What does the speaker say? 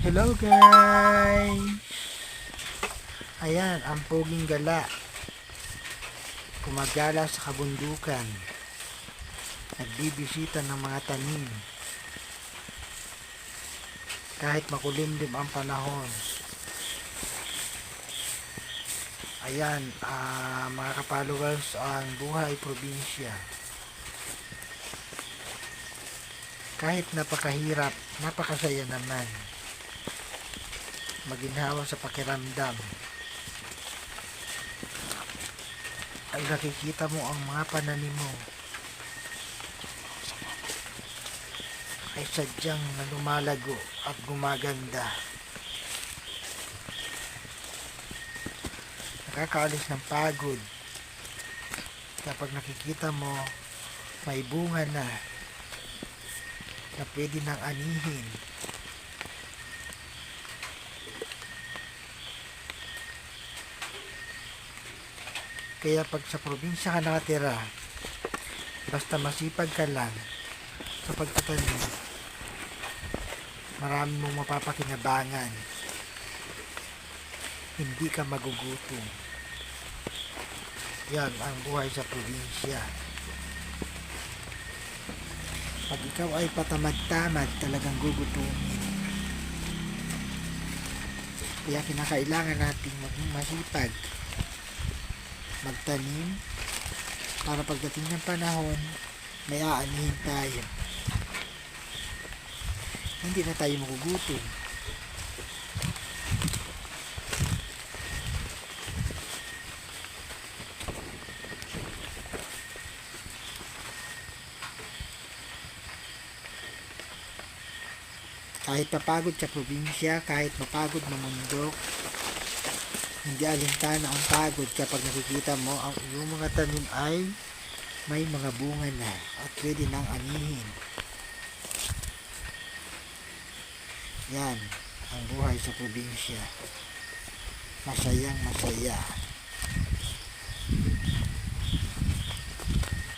Hello guys! Ayan, ang poging gala. Gumagala sa kabundukan. Nagbibisita ng mga tanim. Kahit makulimlim ang panahon. Ayan, mga ka-followers, ang buhay probinsya. Kahit napakahirap, napakasaya naman. Maginhawa sa pakiramdam. Ay nakikita mo ang mga pananim mo ay sadyang na lumalago at gumaganda. Nakakaalis ng pagod kapag nakikita mo may bunga na pwede nang anihin. Kaya pag sa probinsya ka nakatira, basta masipag ka lang sa pagtatanim, marami mong mapapakinabangan. Hindi ka magugutom. Yan ang buhay sa probinsya. Pag ikaw ay patamad-tamad, talagang gugutumin. Kaya kinakailangan nating maging masipag, magtanim, para pagdating ng panahon, may aanihin tayo. Hindi na tayo magugutom. Kahit mapagod sa probinsya, kahit mapagod na mundo, hindi alintana ang pagod kapag nakikita mo ang iyong mga tanim ay may mga bunga na at pwede nang anihin. Yan ang buhay sa probinsya. Masayang masaya.